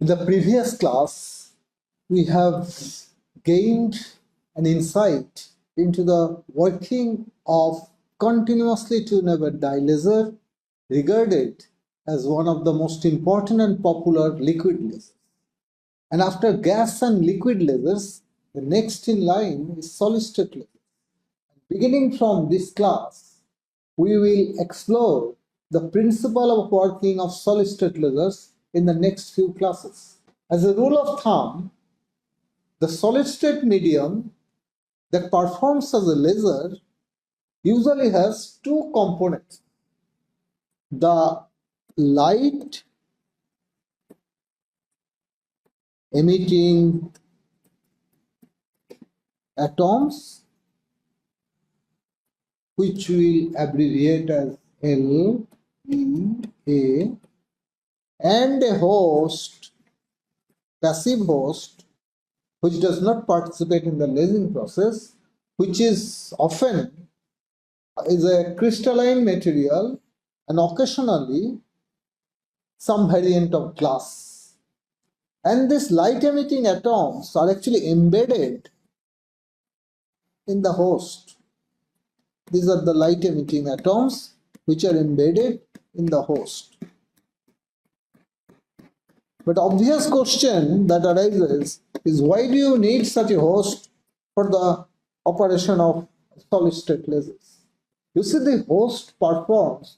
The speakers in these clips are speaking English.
In the previous class, we have gained an insight into the working of continuously tunable dye laser, regarded as one of the most important and popular liquid lasers. And after gas and liquid lasers, the next in line is solid state lasers. Beginning from this class, we will explore the principle of working of solid state lasers in the next few classes. As a rule of thumb, the solid state medium that performs as a laser usually has two components: the light emitting atoms, which we'll abbreviate as LEA, and a host, passive host, which does not participate in the lasing process, which is often a crystalline material and occasionally some variant of glass. And these light emitting atoms are actually embedded in the host. These are the light emitting atoms which are embedded in the host. But obvious question that arises is, why do you need such a host for the operation of solid state lasers? You see, the host performs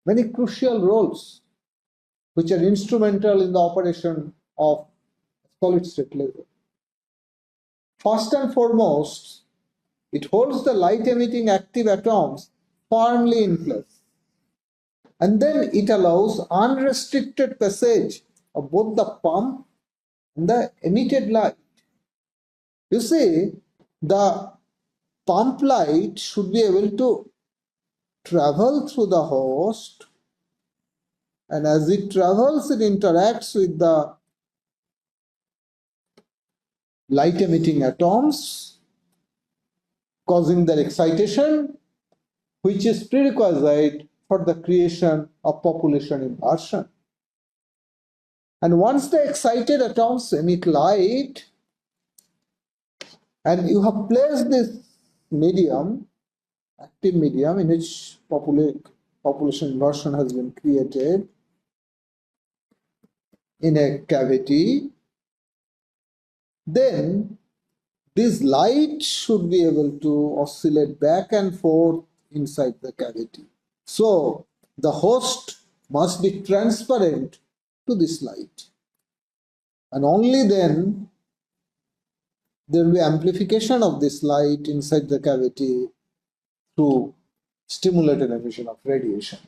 many crucial roles which are instrumental in the operation of solid state laser. First and foremost, it holds the light emitting active atoms firmly in place, and then it allows unrestricted passage of both the pump and the emitted light. You see, the pump light should be able to travel through the host, and as it travels, it interacts with the light emitting atoms, causing their excitation, which is prerequisite for the creation of population inversion. And once the excited atoms emit light, and you have placed this medium, active medium, in which population inversion has been created in a cavity, then this light should be able to oscillate back and forth inside the cavity. So the host must be transparent to this light, and only then there will be amplification of this light inside the cavity through stimulated emission of radiation,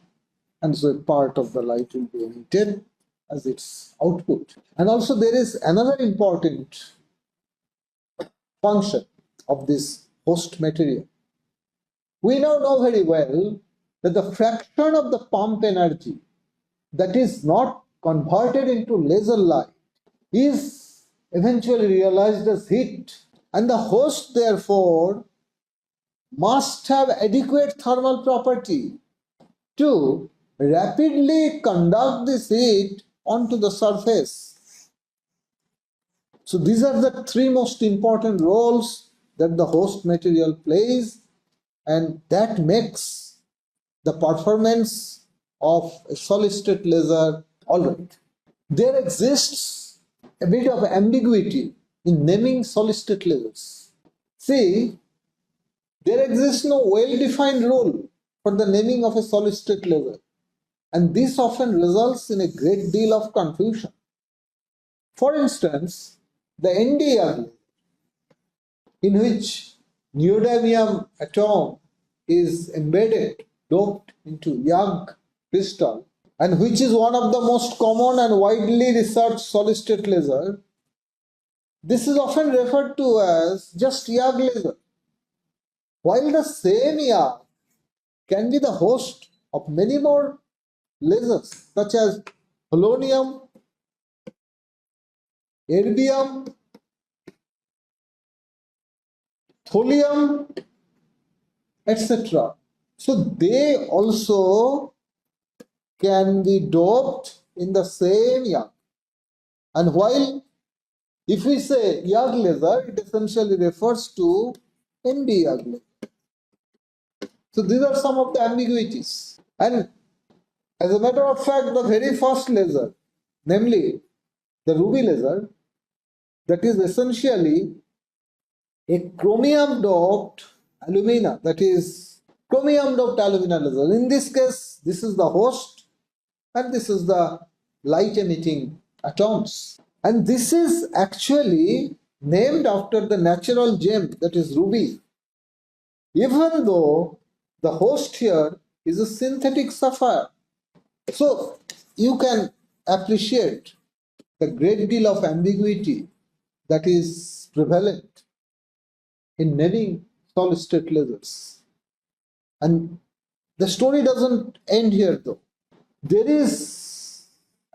and so a part of the light will be emitted as its output. And also there is another important function of this host material. We now know very well that the fraction of the pump energy that is not converted into laser light is eventually realized as heat, and the host therefore must have adequate thermal property to rapidly conduct this heat onto the surface. So these are the three most important roles that the host material plays, and that makes the performance of a solid state laser all right. There exists a bit of ambiguity in naming solid state lasers. See, there exists no well-defined rule for the naming of a solid state laser, and this often results in a great deal of confusion. For instance, the Nd-Yag, in which neodymium atom is embedded, doped into Yag crystal, and which is one of the most common and widely researched solid state laser, this is often referred to as just Yag laser, while the same Yag can be the host of many more lasers such as polonium, erbium, tholium, etc. So they also can be doped in the same Yag, And while if we say Yag laser, it essentially refers to Nd-Yag laser. So these are some of the ambiguities. And as a matter of fact, the very first laser, namely the ruby laser, that is essentially a chromium doped alumina, that is chromium doped alumina laser. In this case, this is the host and this is the light emitting atoms. And this is actually named after the natural gem, that is ruby, even though the host here is a synthetic sapphire. So you can appreciate the great deal of ambiguity that is prevalent in naming solid state lasers. And the story doesn't end here though. There is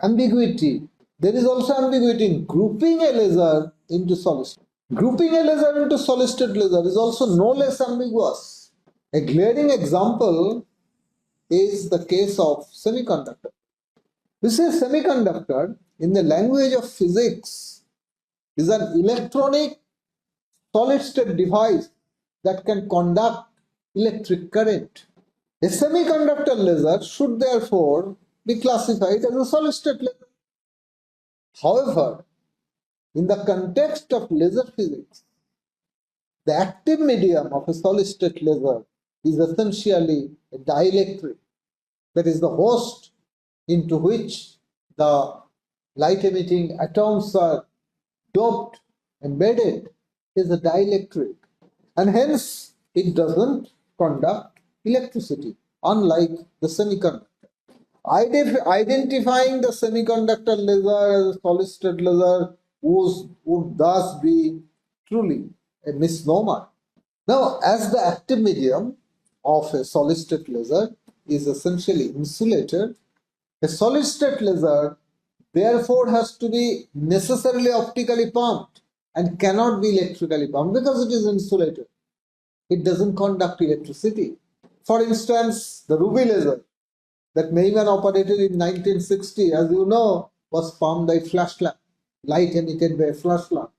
ambiguity. There is also ambiguity in grouping a laser into solid state. Grouping a laser into solid state laser is also no less ambiguous. A glaring example is the case of semiconductor. This is a semiconductor in the language of physics is an electronic solid state device that can conduct electric current. A semiconductor laser should therefore be classified as a solid state laser. However, in the context of laser physics, the active medium of a solid state laser is essentially a dielectric, that is the host into which the light emitting atoms are doped, embedded, is a dielectric, and hence it doesn't conduct electricity, unlike the semiconductor. Identifying the semiconductor laser as a solid state laser would thus be truly a misnomer. Now, as the active medium of a solid state laser is essentially insulated, a solid state laser therefore has to be necessarily optically pumped and cannot be electrically pumped because it is insulated. It doesn't conduct electricity. For instance, the ruby laser that Meiman operated in 1960, as you know, was pumped by flash lamp, light emitted by a flash lamp.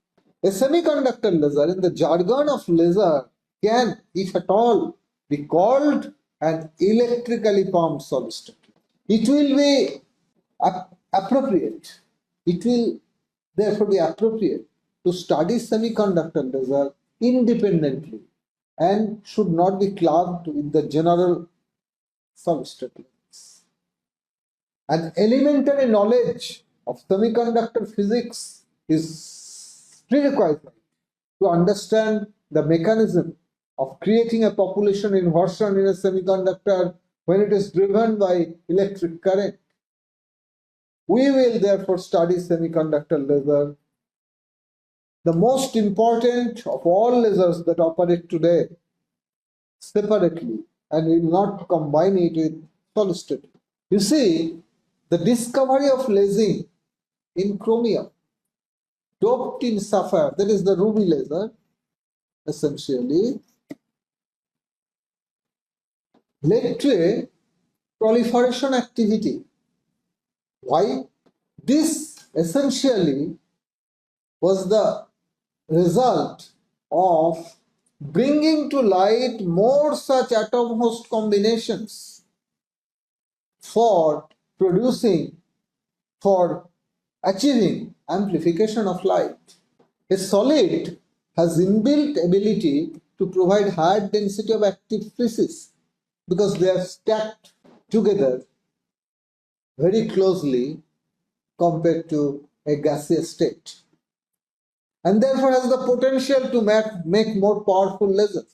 A semiconductor laser, in the jargon of laser, can, if at all, be called an electrically pumped solid state. It will be appropriate. It will therefore be appropriate to study semiconductor laser independently and should not be clubbed with the general solid state lasers. An elementary knowledge of semiconductor physics is prerequisite to understand the mechanism of creating a population inversion in a semiconductor when it is driven by electric current. We will therefore study semiconductor laser, the most important of all lasers that operate today, separately, and will not combine it with solid state. You see, the discovery of lasing in chromium doped in sapphire, that is the ruby laser, essentially led to a proliferation activity. Why? This essentially was the result of bringing to light more such atom host combinations for achieving amplification of light. A solid has inbuilt ability to provide higher density of active species because they are stacked together very closely compared to a gaseous state, and therefore has the potential to make more powerful lasers.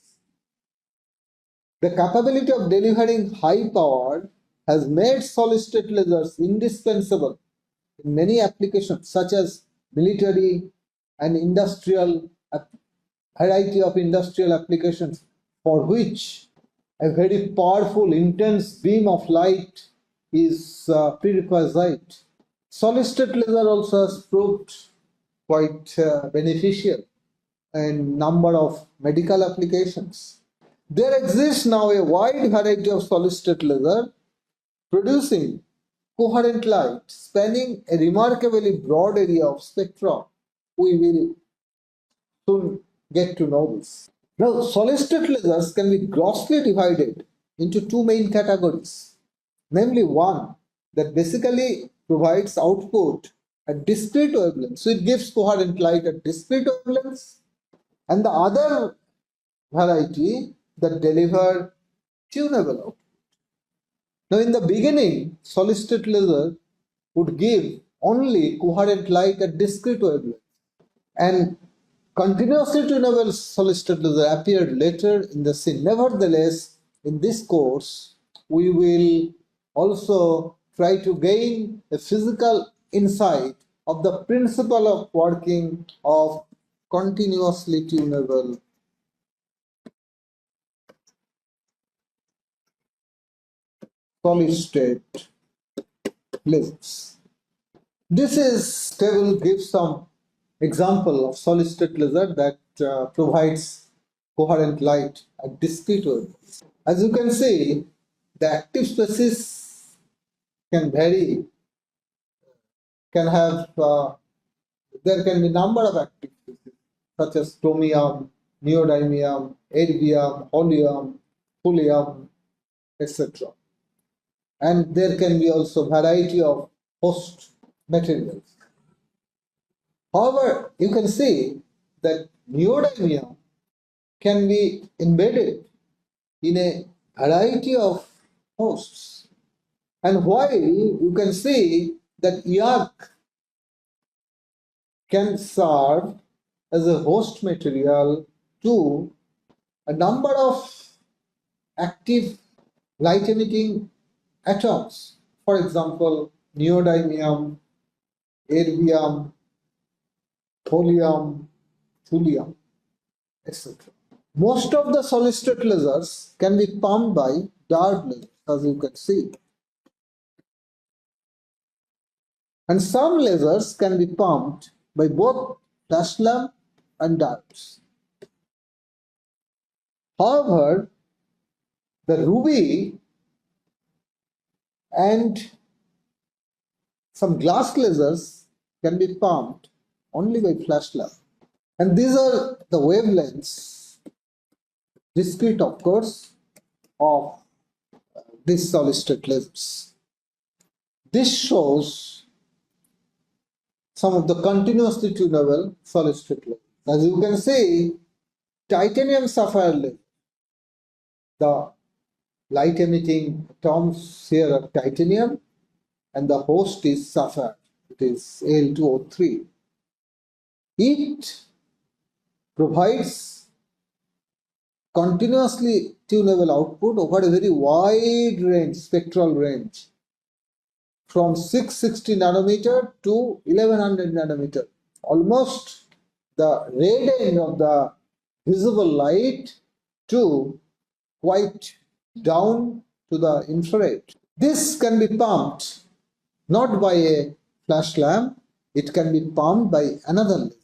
The capability of delivering high power has made solid state lasers indispensable in many applications such as military and industrial, a variety of industrial applications for which a very powerful intense beam of light is prerequisite. Solid state laser also has proved quite beneficial in number of medical applications. There exists now a wide variety of solid state laser producing coherent light spanning a remarkably broad area of spectrum. We will soon get to know this. Now, solid-state lasers can be grossly divided into two main categories, namely one that basically provides output at discrete wavelengths, so it gives coherent light at discrete wavelengths, and the other variety that deliver tunable output. Now, in the beginning, solid-state laser would give only coherent light at discrete wavelengths, and continuously tunable solid-state laser appeared later in the scene. Nevertheless, in this course, we will also try to gain a physical insight of the principle of working of continuously tunable solid-state lasers. This table gives some example of solid-state laser that provides coherent light at discrete wavelengths. As you can see, the active species can vary, there can be number of active species such as chromium, neodymium, erbium, holmium, thulium, etc. And there can be also variety of host materials. However, you can see that neodymium can be embedded in a variety of hosts. And while you can see that Nd-Yag can serve as a host material to a number of active light emitting atoms. For example, neodymium, erbium, thorium, thulium, etc. Most of the solid-state lasers can be pumped by dart lasers, as you can see. And some lasers can be pumped by both flash lamp and darts. However, the ruby and some glass lasers can be pumped only by flash lamp. And these are the wavelengths, discrete of course, of these solid-state lasers. This shows some of the continuously tunable solid-state lasers. As you can see, titanium sapphire laser, the light emitting atoms here are titanium and the host is sapphire, it is Al2O3. It provides continuously tunable output over a very wide range, spectral range, from 660 nanometer to 1100 nanometer, almost the red end of the visible light to quite down to the infrared. This can be pumped not by a flash lamp, it can be pumped by another laser.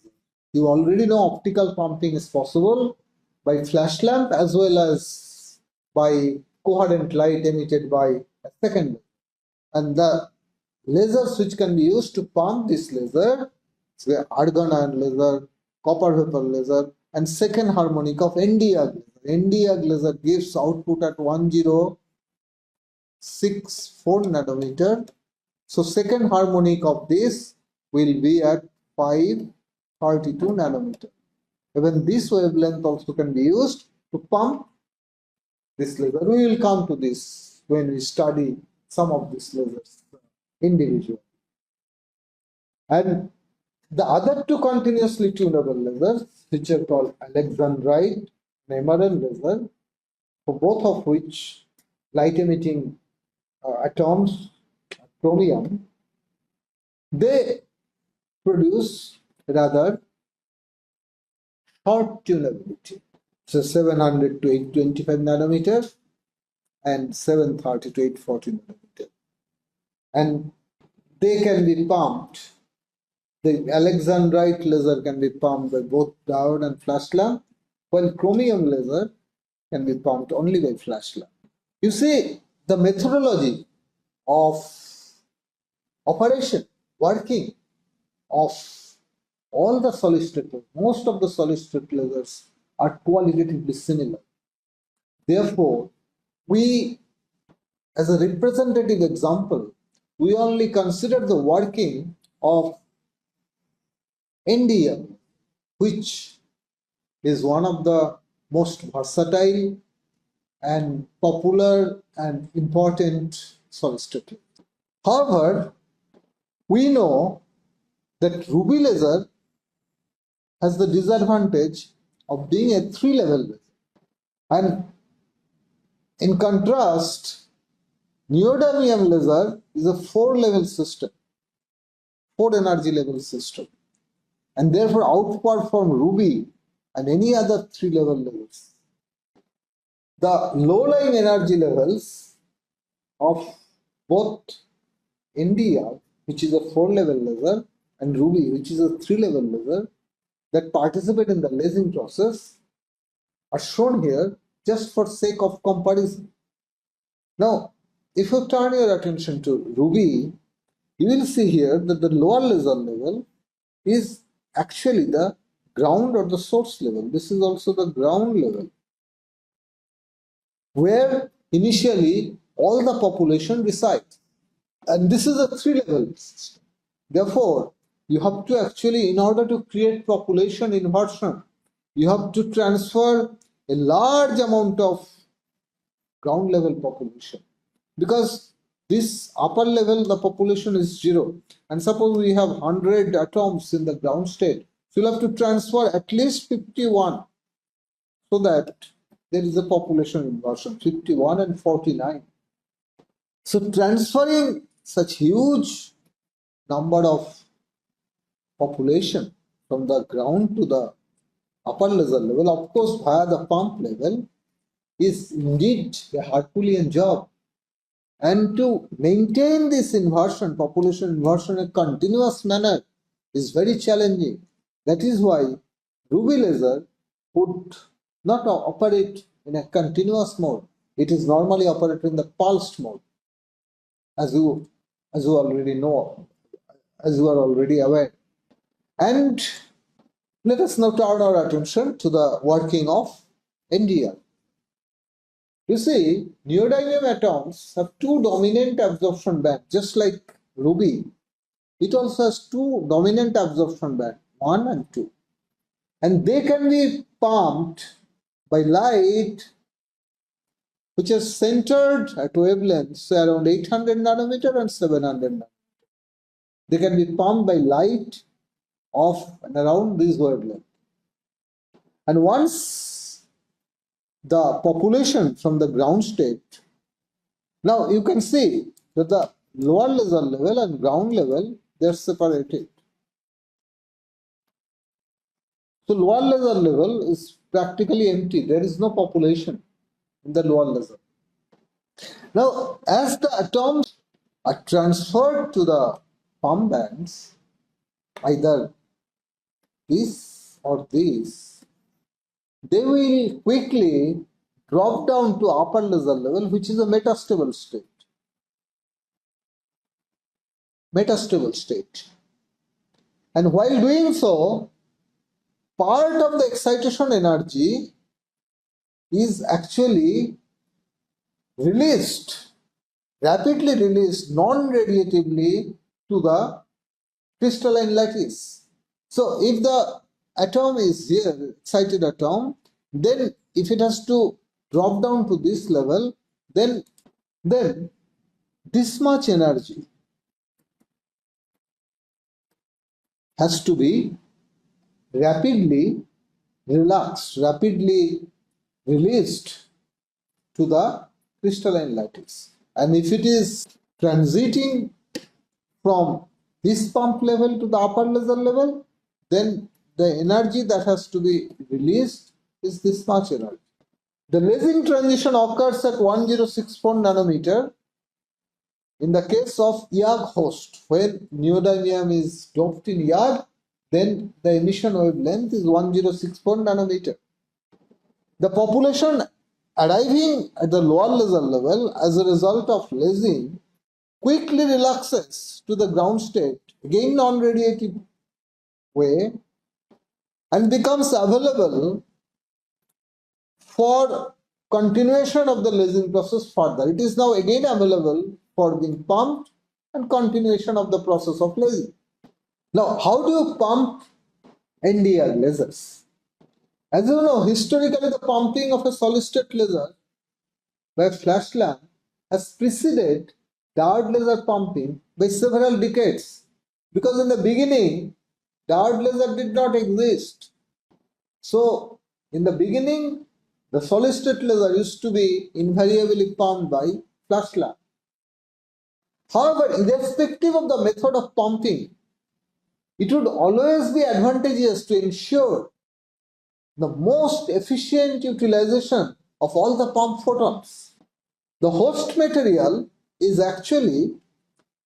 You already know optical pumping is possible by flash lamp as well as by coherent light emitted by a second laser. And the lasers which can be used to pump this laser, say argon ion laser, copper vapor laser, and second harmonic of Nd-Yag laser. Nd-Yag laser gives output at 1064 nanometer. So second harmonic of this will be at 532 nanometer. Even this wavelength also can be used to pump this laser. We will come to this when we study some of these lasers individually. And the other two continuously tunable lasers, which are called Alexandrite and emerald laser, for both of which light emitting atoms, chromium, they produce rather short tunability. So 700 to 825 nanometer and 730 to 840 nanometer. And they can be pumped. The Alexandrite laser can be pumped by both diode and flash lamp, while chromium laser can be pumped only by flash lamp. You see, the methodology of operation, working of all the solid state lasers, most of the solid state lasers are qualitatively similar. Therefore, we, as a representative example, we only consider the working of Nd-Yag, which is one of the most versatile and popular and important solid state laser. However, we know that ruby laser has the disadvantage of being a 3-level laser. And in contrast, neodymium laser is a 4-level system, 4 energy level system, and therefore outperform ruby and any other 3-level lasers. The low-lying energy levels of both Nd-Yag, which is a 4-level laser, and ruby, which is a 3-level laser, that participate in the lasing process are shown here just for sake of comparison. Now, if you turn your attention to ruby, you will see here that the lower laser level is actually the ground or the source level. This is also the ground level, where initially all the population resides. And this is a 3-level system. Therefore, you have to actually, in order to create population inversion, you have to transfer a large amount of ground level population, because this upper level, the population is 0. And suppose we have 100 atoms in the ground state, so you'll have to transfer at least 51 so that there is a population inversion, 51 and 49. So transferring such huge number of population from the ground to the upper laser level, of course via the pump level, is indeed a Herculean job. And to maintain this inversion, population inversion in a continuous manner is very challenging. That is why ruby laser would not operate in a continuous mode. It is normally operated in the pulsed mode, as you already know, as you are already aware. And let us now turn our attention to the working of Nd-Yag. You see, neodymium atoms have 2 dominant absorption bands, just like ruby. It also has 2 dominant absorption bands, 1 and 2. And they can be pumped by light which is centered at wavelengths around 800 nanometer and 700 nanometer. They can be pumped by light of and around these wavelengths. And once the population from the ground state, now you can see that the lower laser level and ground level, they are separated. So lower laser level is practically empty. There is no population in the lower laser. Now, as the atoms are transferred to the pump bands, either this or this, they will quickly drop down to upper laser level, which is a metastable state. Metastable state. And while doing so, part of the excitation energy is actually released, rapidly released, non-radiatively to the crystalline lattice. So if the atom is here, excited atom, then if it has to drop down to this level, then this much energy has to be rapidly relaxed, rapidly released to the crystalline lattice. And if it is transiting from this pump level to the upper laser level, then the energy that has to be released is this much energy. The lasing transition occurs at 1064 nanometer in the case of Yag host. When neodymium is doped in Yag, then the emission wavelength is 1064 nanometer. The population arriving at the lower laser level as a result of lasing quickly relaxes to the ground state, again non-radiative way, and becomes available for continuation of the lasing process further. It is now again available for being pumped and continuation of the process of lasing. Now, how do you pump Nd-Yag lasers? As you know, historically the pumping of a solid-state laser by a flash lamp has preceded dart laser pumping by several decades, because in the beginning dart laser did not exist. So in the beginning the solid state laser used to be invariably pumped by flash lamp. However, irrespective of the method of pumping, it would always be advantageous to ensure the most efficient utilization of all the pump photons. The host material is actually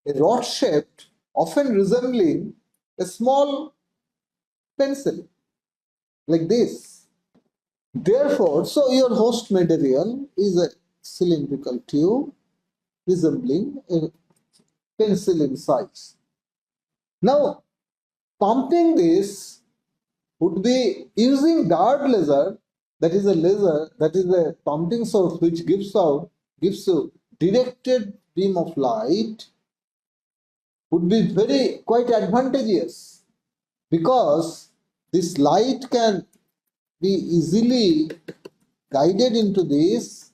a rod shaped, often resembling a small pencil, like this. Therefore, so your host material is a cylindrical tube resembling a pencil in size. Now, pumping this would be using dart laser, that is a pumping source which gives you directed beam of light, would be quite advantageous, because this light can be easily guided into this.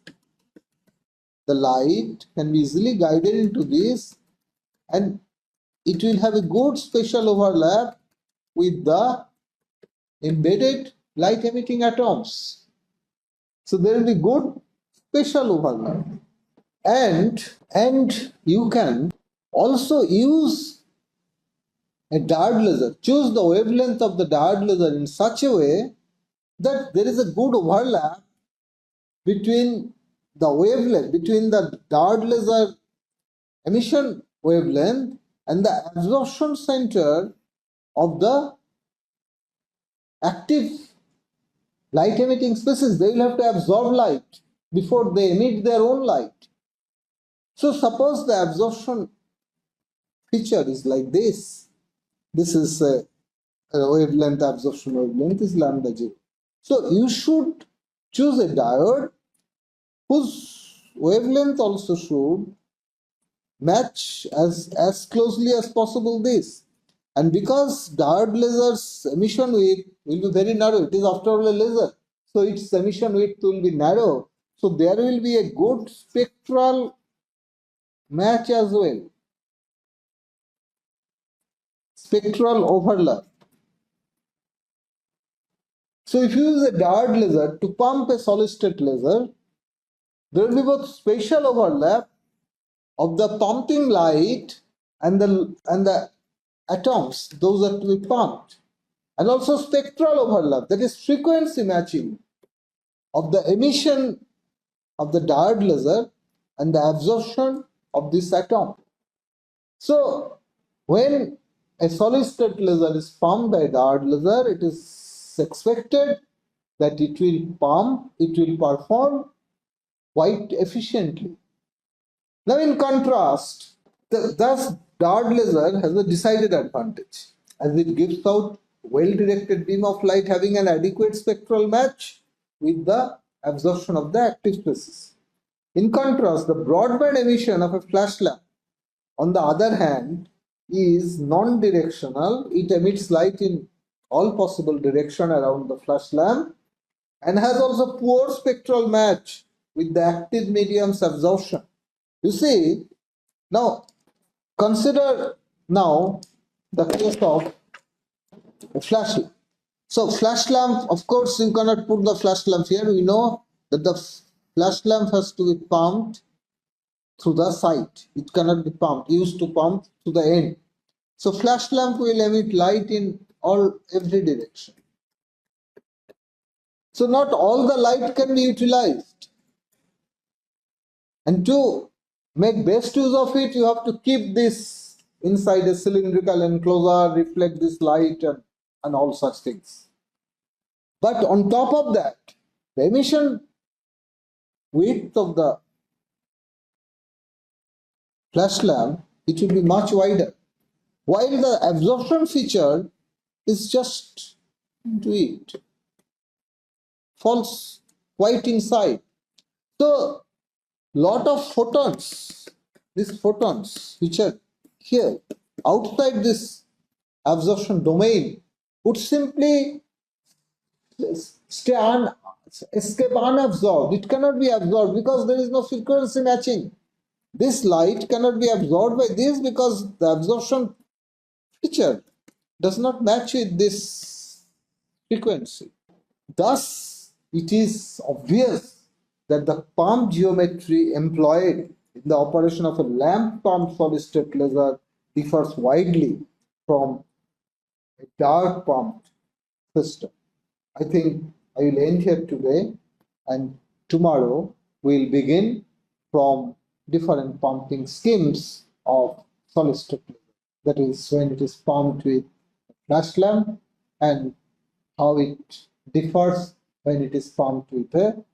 The light can be easily guided into this, and it will have a good spatial overlap with the embedded light emitting atoms. So there will be good spatial overlap. And you can also use a dart laser, choose the wavelength of the dart laser in such a way that there is a good overlap between the dart laser emission wavelength and the absorption center of the active light emitting species. They will have to absorb light before they emit their own light. So suppose the absorption feature is like this. This is a wavelength, absorption wavelength is lambda 0. So you should choose a diode whose wavelength also should match as closely as possible this. And because dart laser's emission width will be very narrow, it is after all a laser, so its emission width will be narrow, so there will be a good spectral match as well, spectral overlap. So if you use a dart laser to pump a solid state laser, there will be both spatial overlap of the pumping light and the atoms, those are to be pumped, and also spectral overlap, that is frequency matching of the emission of the dart laser and the absorption of this atom. So when a solid state laser is pumped by dart laser, it is expected that it will perform quite efficiently. Now in contrast, thus dart laser has a decided advantage, as it gives out well-directed beam of light having an adequate spectral match with the absorption of the active species. In contrast, the broadband emission of a flash lamp, on the other hand, is non-directional. It emits light in all possible direction around the flash lamp and has also poor spectral match with the active medium's absorption. You see, now consider now the case of a flash lamp. So flash lamp, of course, you cannot put the flash lamp here. We know that the flash lamp has to be pumped through the site. It cannot be used to pump to the end. So flash lamp will emit light in every direction. So not all the light can be utilized. And to make best use of it, you have to keep this inside a cylindrical enclosure, reflect this light and all such things. But on top of that, the emission width of the flash lamp, it will be much wider. While the absorption feature is just into it, falls quite inside. So, lot of photons, these photons which are here outside this absorption domain would simply escape unabsorbed. It cannot be absorbed because there is no frequency matching. This light cannot be absorbed by this because the absorption feature does not match with this frequency. Thus, it is obvious that the pump geometry employed in the operation of a lamp pump solid state laser differs widely from a dark pumped system. I think I will end here today, and tomorrow we will begin from different pumping schemes of solid state laser. That is, when it is pumped with a flash lamp and how it differs when it is pumped with a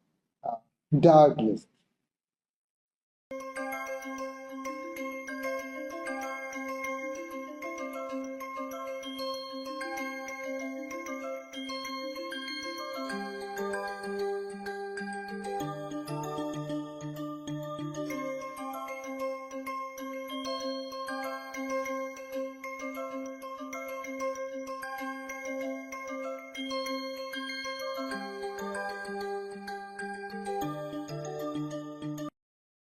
dark laser.